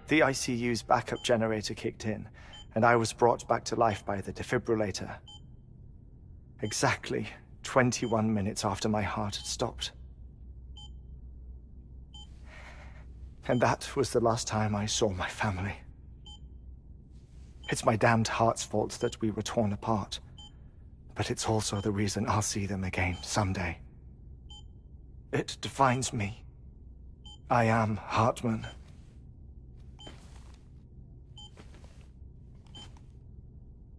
The ICU's backup generator kicked in, and I was brought back to life by the defibrillator. Exactly 21 minutes after my heart had stopped. And that was the last time I saw my family. It's my damned heart's fault that we were torn apart. But it's also the reason I'll see them again someday. It defines me. I am Hartman.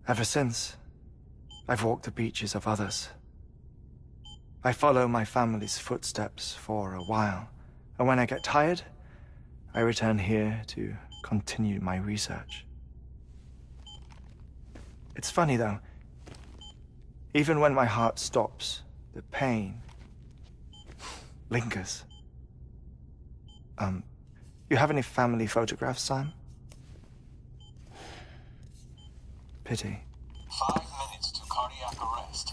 Ever since, I've walked the beaches of others. I follow my family's footsteps for a while, and when I get tired, I return here to continue my research. It's funny though, even when my heart stops, the pain lingers. You have any family photographs, Sam? Pity. 5 minutes to cardiac arrest.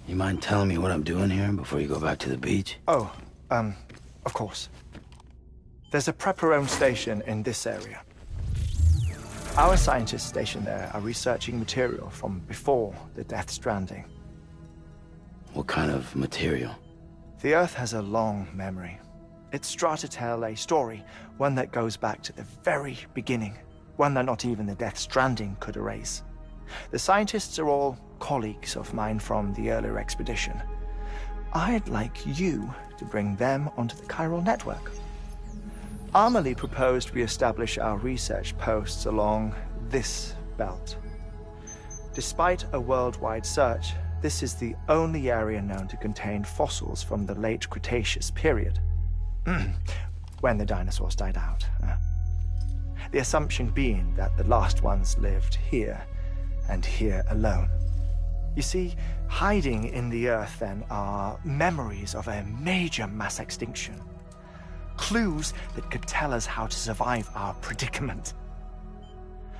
You mind telling me what I'm doing here before you go back to the beach? Oh, of course. There's a prep-your-own station in this area. Our scientists stationed there are researching material from before the Death Stranding. What kind of material? The Earth has a long memory. It's trying to tell a story, one that goes back to the very beginning, one that not even the Death Stranding could erase. The scientists are all colleagues of mine from the earlier expedition. I'd like you to bring them onto the chiral network. Amelie proposed we establish our research posts along this belt. Despite a worldwide search, this is the only area known to contain fossils from the late Cretaceous period. When the dinosaurs died out. The assumption being that the last ones lived here, and here alone. You see, hiding in the Earth then are memories of a major mass extinction. Clues that could tell us how to survive our predicament.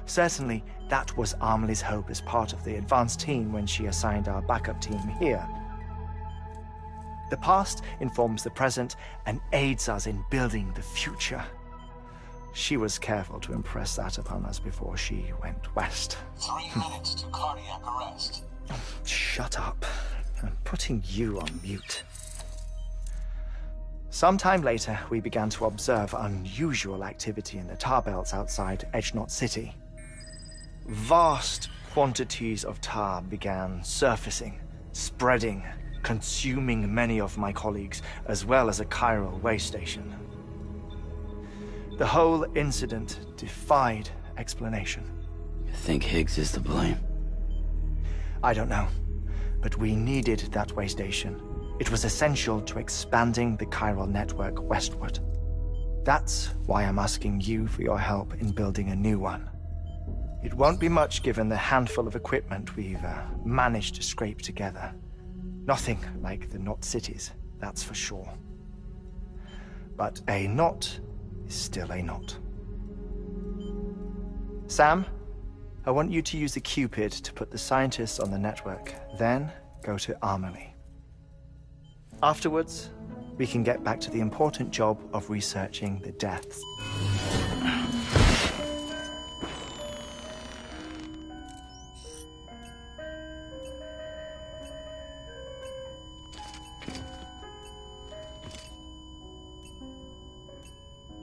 Certainly, that was Amelie's hope as part of the advanced team when she assigned our backup team here. The past informs the present and aids us in building the future. She was careful to impress that upon us before she went west. 3 minutes to cardiac arrest. Shut up. I'm putting you on mute. Sometime later, we began to observe unusual activity in the tar belts outside Edgenot City. Vast quantities of tar began surfacing, spreading, consuming many of my colleagues, as well as a chiral way station. The whole incident defied explanation. You think Higgs is to blame? I don't know, but we needed that way station. It was essential to expanding the chiral network westward. That's why I'm asking you for your help in building a new one. It won't be much given the handful of equipment we've managed to scrape together. Nothing like the knot cities, that's for sure. But a knot is still a knot. Sam, I want you to use the Cupid to put the scientists on the network, then go to Amelie. Afterwards, we can get back to the important job of researching the deaths.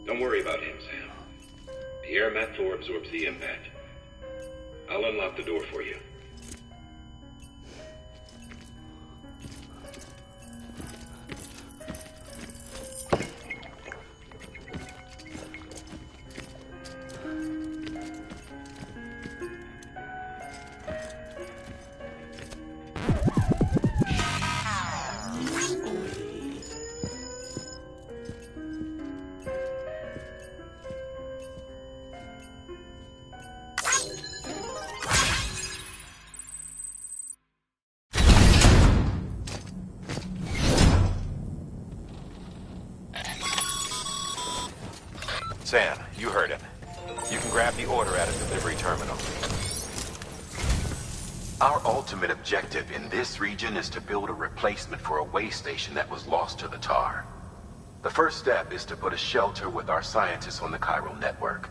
Don't worry about him, Sam. The air mat floor absorbs the impact. I'll unlock the door for you. Sam, you heard him. You can grab the order at a delivery terminal. Our ultimate objective in this region is to build a replacement for a way station that was lost to the tar. The The first step is to put a shelter with our scientists on the Chiral network.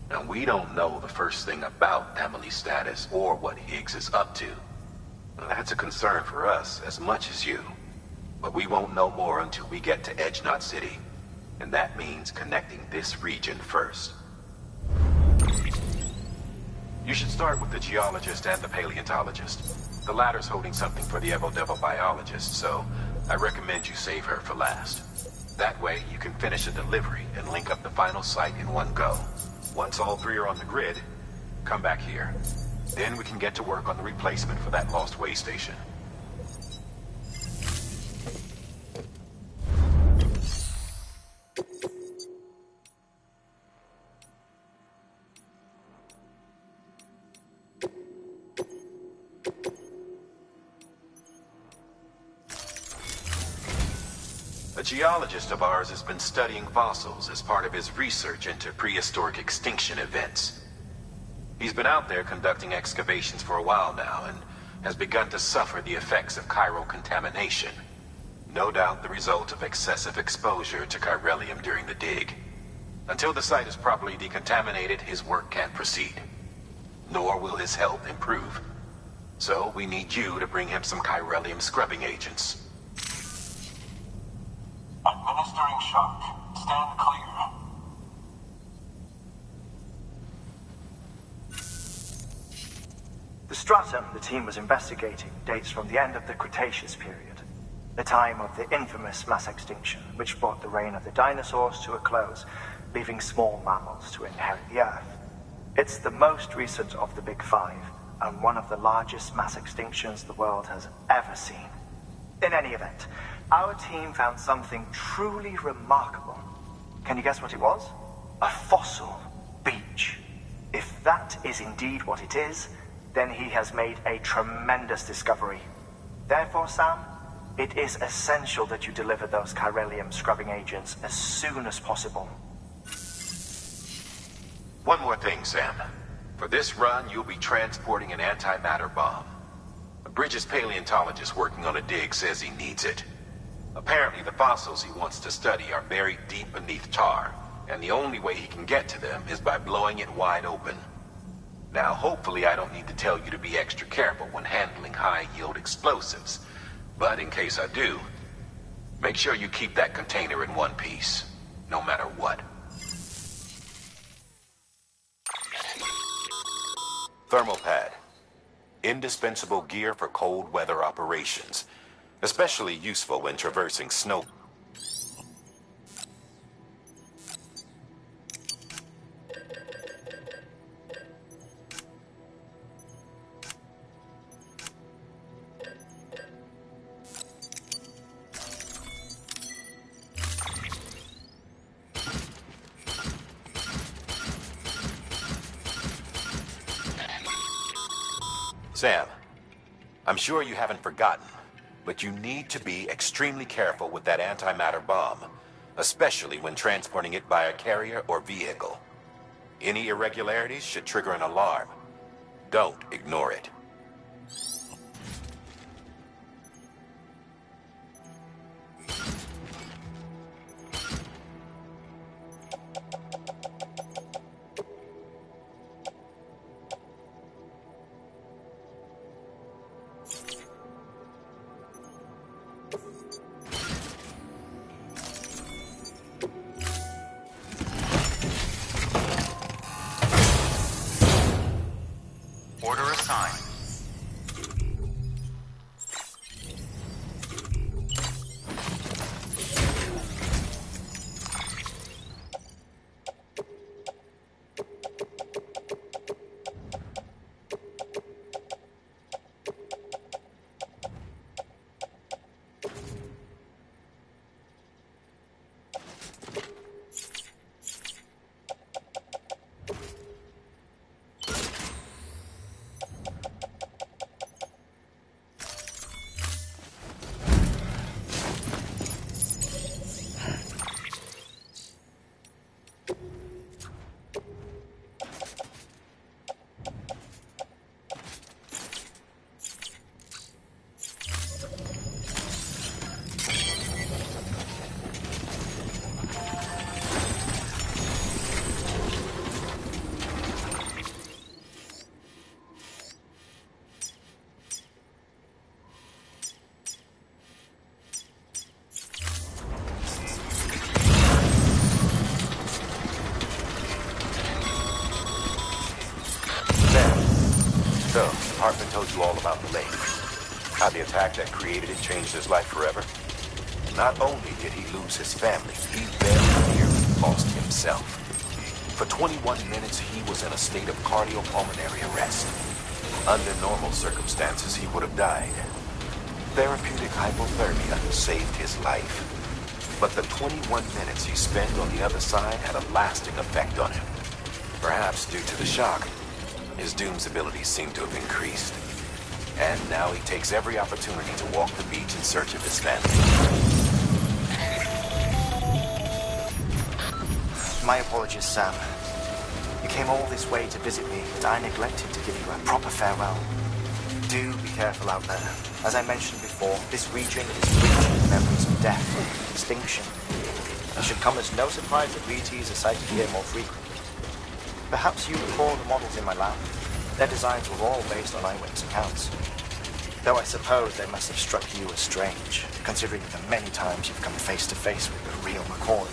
Now, we don't know the first thing about Emily's status or what Higgs is up to. Now, that's a concern for us as much as you. But we won't know more until we get to Edge Knot City. And that means connecting this region first. You should start with the geologist and the paleontologist. The latter's holding something for the Evo biologist, so I recommend you save her for last. That way, you can finish a delivery and link up the final site in one go. Once all three are on the grid, come back here. Then we can get to work on the replacement for that lost way station. A geologist of ours has been studying fossils as part of his research into prehistoric extinction events. He's been out there conducting excavations for a while now and has begun to suffer the effects of chiral contamination. No doubt the result of excessive exposure to chiralium during the dig. Until the site is properly decontaminated, his work can't proceed. Nor will his health improve. So we need you to bring him some chiralium scrubbing agents. Administering shock. Stand clear. The stratum the team was investigating dates from the end of the Cretaceous period, the time of the infamous mass extinction, which brought the reign of the dinosaurs to a close, leaving small mammals to inherit the Earth. It's the most recent of the Big Five, and one of the largest mass extinctions the world has ever seen. In any event, our team found something truly remarkable. Can you guess what it was? A fossil beach. If that is indeed what it is, then he has made a tremendous discovery. Therefore, Sam, it is essential that you deliver those chiralium scrubbing agents as soon as possible. One more thing, Sam. For this run, you'll be transporting an antimatter bomb. A Bridges paleontologist working on a dig says he needs it. Apparently, the fossils he wants to study are buried deep beneath tar, and the only way he can get to them is by blowing it wide open. Now, hopefully I don't need to tell you to be extra careful when handling high-yield explosives. But in case I do, make sure you keep that container in one piece, no matter what. Thermal pad. Indispensable gear for cold weather operations. Especially useful when traversing snow. Sam, I'm sure you haven't forgotten. But you need to be extremely careful with that antimatter bomb, especially when transporting it by a carrier or vehicle. Any irregularities should trigger an alarm. Don't ignore it. Order assigned. you all about the lake. How the attack that created it changed his life forever? Not only did he lose his family, he very nearly lost himself. For 21 minutes, he was in a state of cardiopulmonary arrest. Under normal circumstances, he would have died. Therapeutic hypothermia saved his life. But the 21 minutes he spent on the other side had a lasting effect on him. Perhaps due to the shock, his Doom's abilities seem to have increased. And now he takes every opportunity to walk the beach in search of his family. My apologies, Sam. You came all this way to visit me, but I neglected to give you a proper farewell. Do be careful out there. As I mentioned before, this region is rich in memories of death and extinction. It should come as no surprise that BTs are sighted here more frequently. Perhaps you recall the models in my lab? Their designs were all based on eyewitness accounts. Though I suppose they must have struck you as strange, considering the many times you've come face to face with the real McCoy.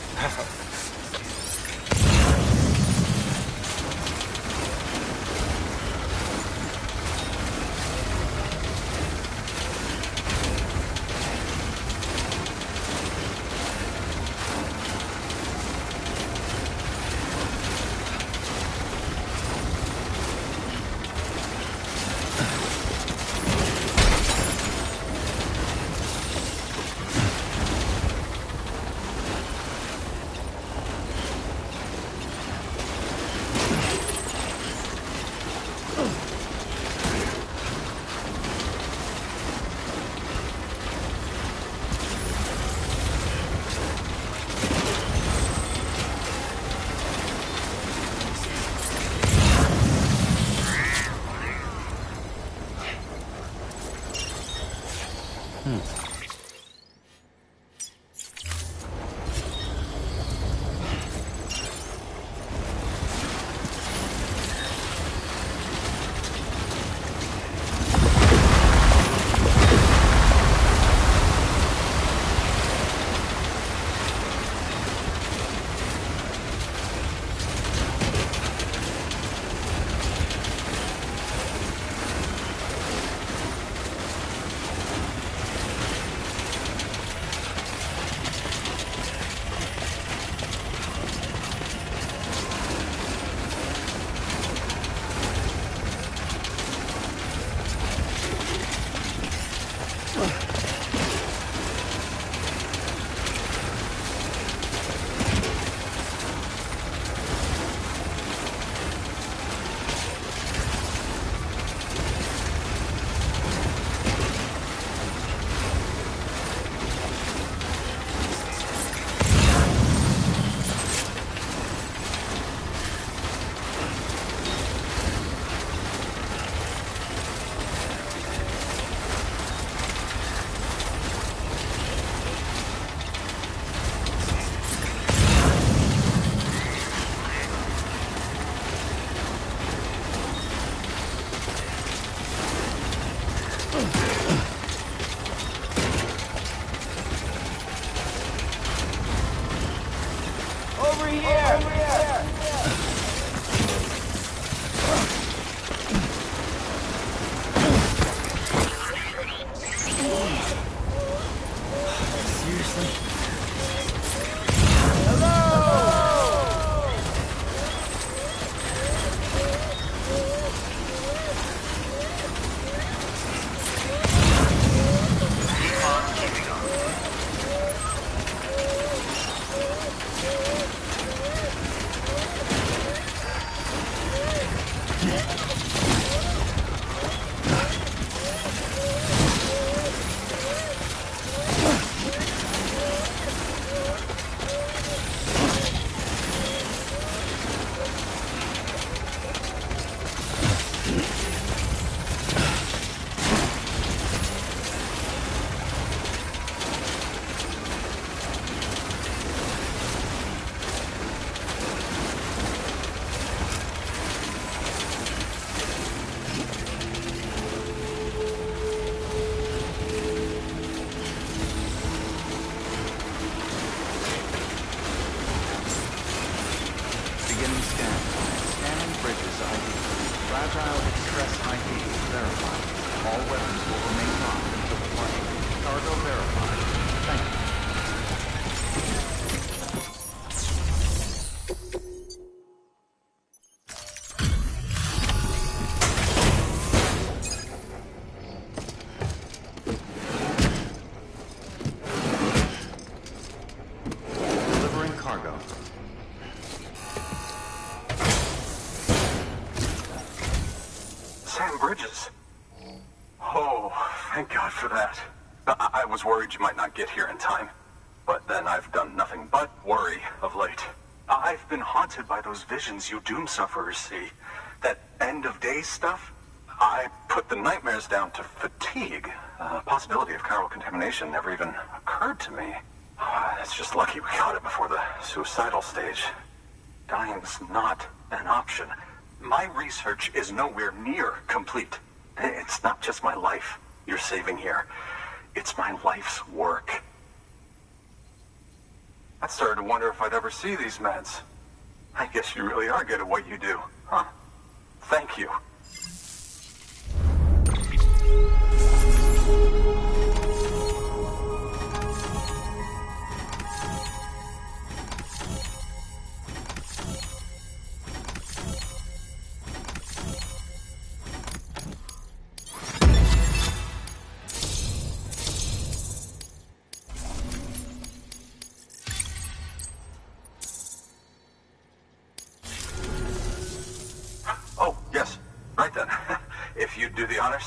Fragile Express ID verified. All weapons will remain locked until departure. Cargo verified. Thank you. Delivering cargo. Sam Bridges. Oh, thank God for that. I was worried you might not get here in time. But then I've done nothing but worry of late. I've been haunted by those visions you doom sufferers see. That end of days stuff. I put the nightmares down to fatigue. Possibility of chiral contamination never even occurred to me. It's just lucky we caught it before the suicidal stage. Dying's not an option. My research is nowhere near complete. It's not just my life you're saving here. It's my life's work. I started to wonder if I'd ever see these meds. I guess you really are good at what you do, huh? Thank you. Oh, yes. Right then. If you'd do the honors.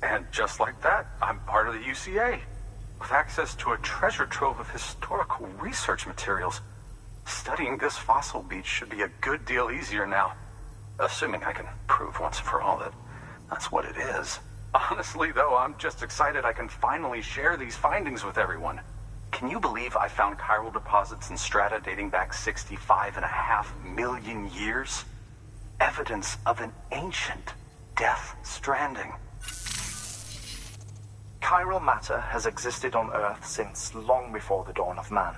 And just like that, I'm part of the UCA, with access to a treasure trove of historical research materials. Studying this fossil beach should be a good deal easier now, assuming I can prove once and for all that that's what it is. Honestly, though, I'm just excited I can finally share these findings with everyone. Can you believe I found chiral deposits in strata dating back 65.5 million years? Evidence of an ancient death stranding. Chiral matter has existed on Earth since long before the dawn of man.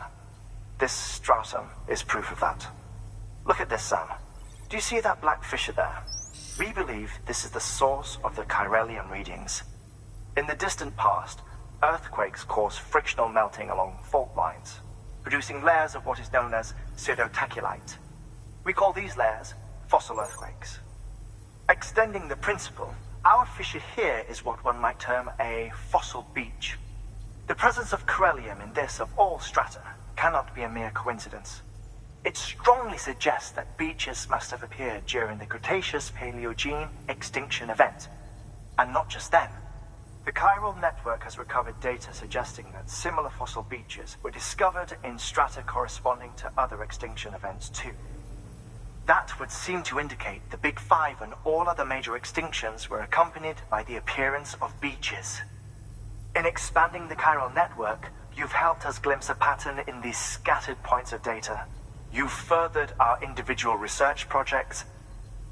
This stratum is proof of that. Look at this, Sam. Do you see that black fissure there? We believe this is the source of the Chiralian readings. In the distant past, earthquakes caused frictional melting along fault lines, producing layers of what is known as pseudotachylite. We call these layers fossil earthquakes. Extending the principle, our fissure here is what one might term a fossil beach. The presence of chiralium in this, of all strata, cannot be a mere coincidence. It strongly suggests that beaches must have appeared during the Cretaceous-Paleogene extinction event. And not just then. The chiral network has recovered data suggesting that similar fossil beaches were discovered in strata corresponding to other extinction events too. That would seem to indicate the Big Five and all other major extinctions were accompanied by the appearance of beaches. In expanding the chiral network, you've helped us glimpse a pattern in these scattered points of data. You've furthered our individual research projects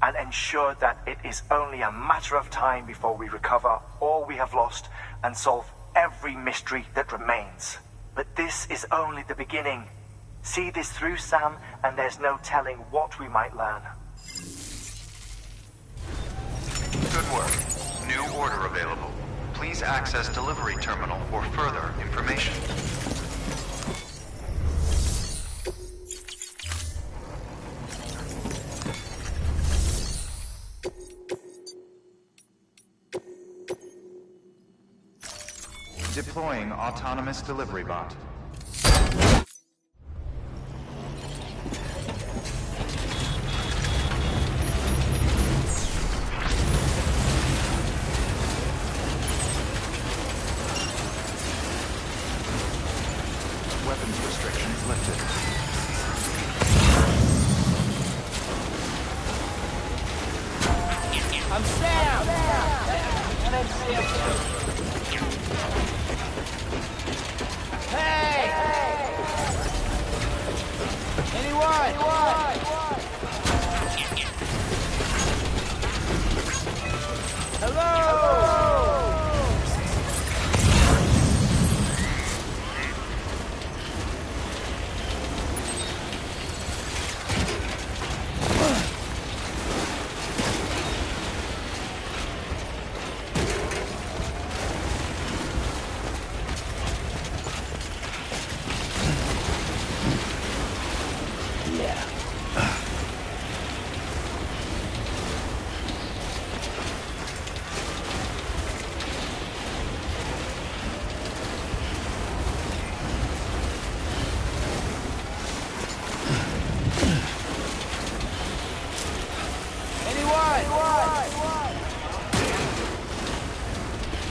and ensured that it is only a matter of time before we recover all we have lost and solve every mystery that remains. But this is only the beginning. See this through, Sam, and there's no telling what we might learn. Good work. New order available. Please access delivery terminal for further information. Deploying autonomous delivery bot. I'm Sam! And I'm Sam too. Hey! Anyone? Hello!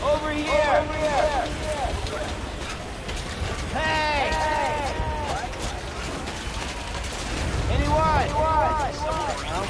Over here! Hey! Anyone? Someone around?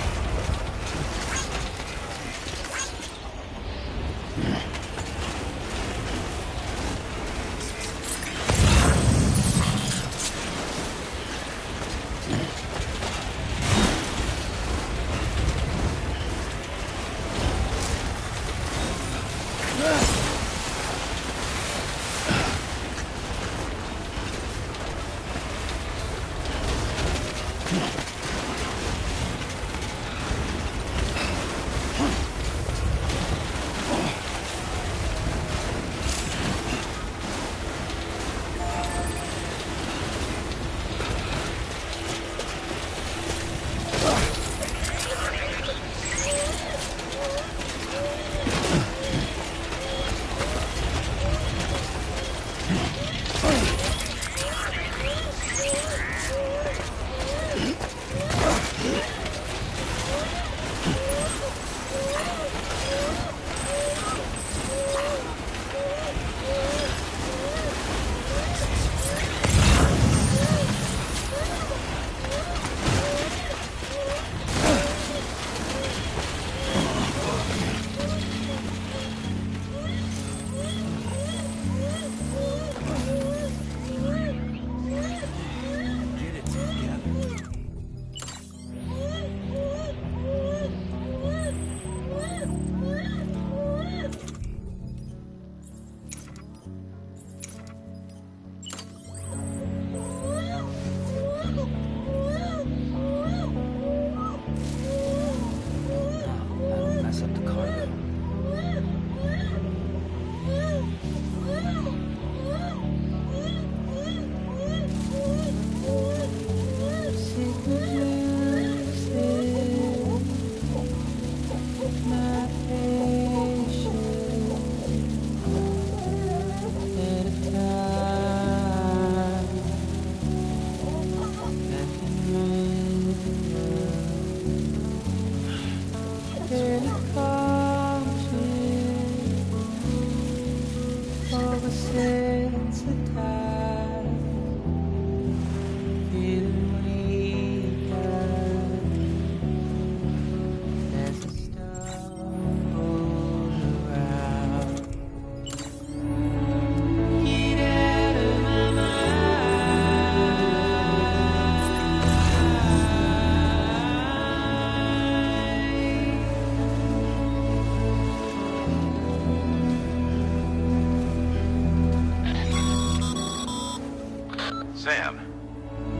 Sam,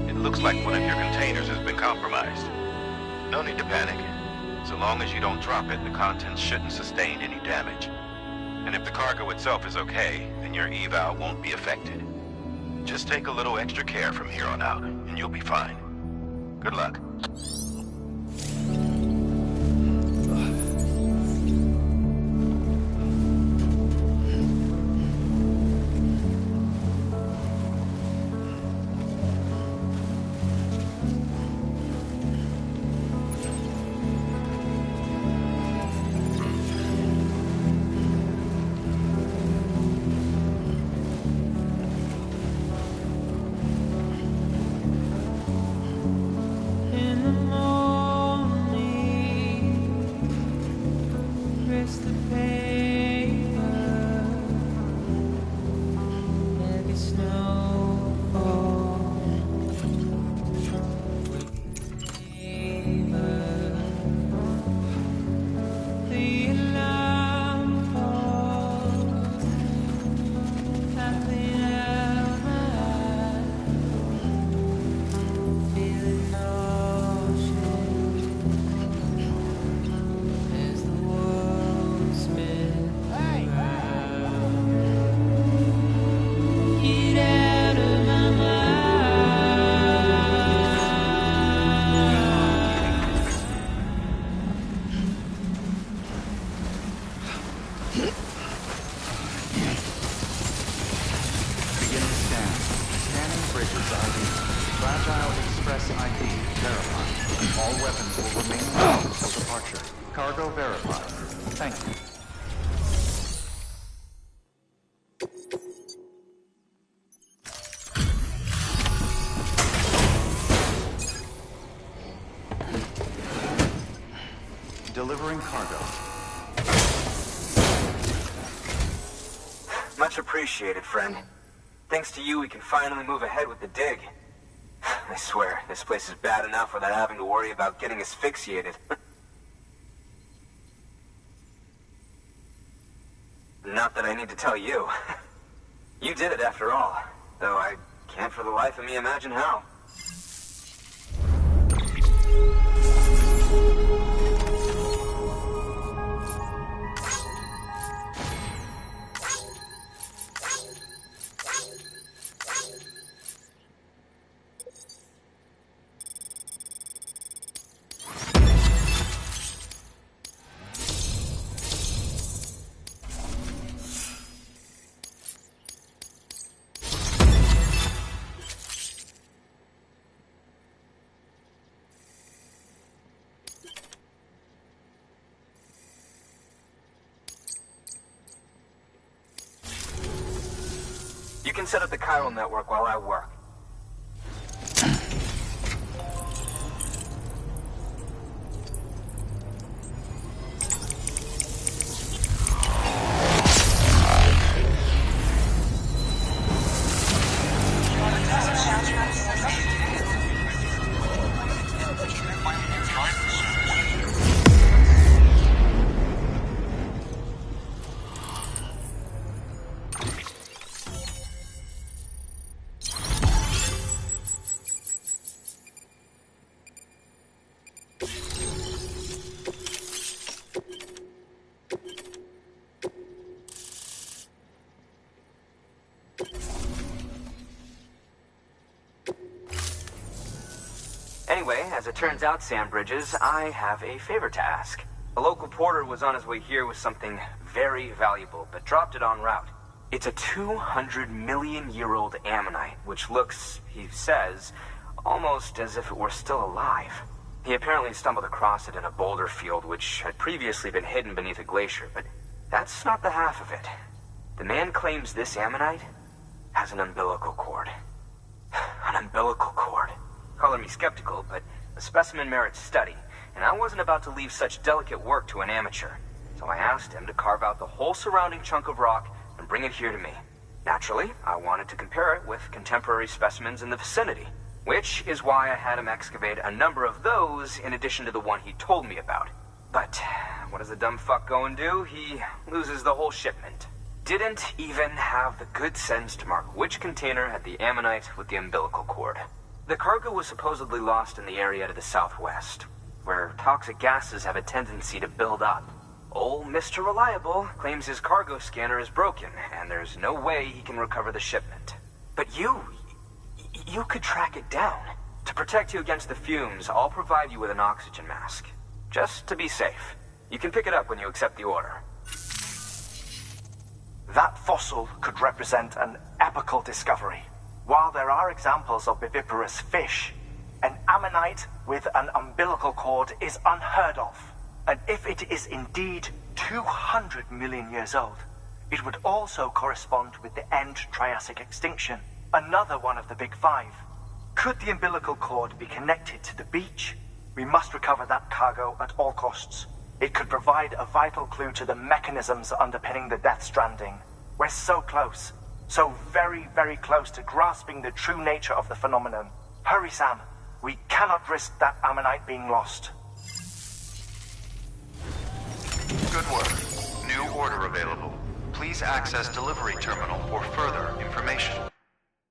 it looks like one of your containers has been compromised. No need to panic. So long as you don't drop it, the contents shouldn't sustain any damage. And if the cargo itself is okay, then your eval won't be affected. Just take a little extra care from here on out, and you'll be fine. Good luck. In the morning. All weapons will remain locked until departure. Cargo verified. Thank you. Delivering cargo. Much appreciated, friend. Thanks to you, we can finally move ahead with the dig. I swear, this place is bad enough without having to worry about getting asphyxiated. Not that I need to tell you. You did it after all, though I can't for the life of me imagine how. You can set up the chiral network while I work. Anyway, as it turns out, Sam Bridges, I have a favor to ask. A local porter was on his way here with something very valuable, but dropped it en route. It's a 200-million-year-old ammonite, which looks, he says, almost as if it were still alive. He apparently stumbled across it in a boulder field which had previously been hidden beneath a glacier, but that's not the half of it. The man claims this ammonite has an umbilical cord. An umbilical cord. Color me skeptical, but the specimen merits study, and I wasn't about to leave such delicate work to an amateur. So I asked him to carve out the whole surrounding chunk of rock and bring it here to me. Naturally, I wanted to compare it with contemporary specimens in the vicinity, which is why I had him excavate a number of those in addition to the one he told me about. But what does the dumb fuck go and do? He loses the whole shipment. Didn't even have the good sense to mark which container had the ammonite with the umbilical cord. The cargo was supposedly lost in the area to the southwest, where toxic gases have a tendency to build up. Old Mr. Reliable claims his cargo scanner is broken, and there's no way he can recover the shipment. But you could track it down. To protect you against the fumes, I'll provide you with an oxygen mask. Just to be safe. You can pick it up when you accept the order. That fossil could represent an epochal discovery. While there are examples of viviparous fish, an ammonite with an umbilical cord is unheard of. And if it is indeed 200 million years old, it would also correspond with the end Triassic extinction, another one of the big five. Could the umbilical cord be connected to the beach? We must recover that cargo at all costs. It could provide a vital clue to the mechanisms underpinning the Death Stranding. We're so close. So very, very close to grasping the true nature of the phenomenon. Hurry, Sam. We cannot risk that ammonite being lost. Good work. New order available. Please access delivery terminal for further information.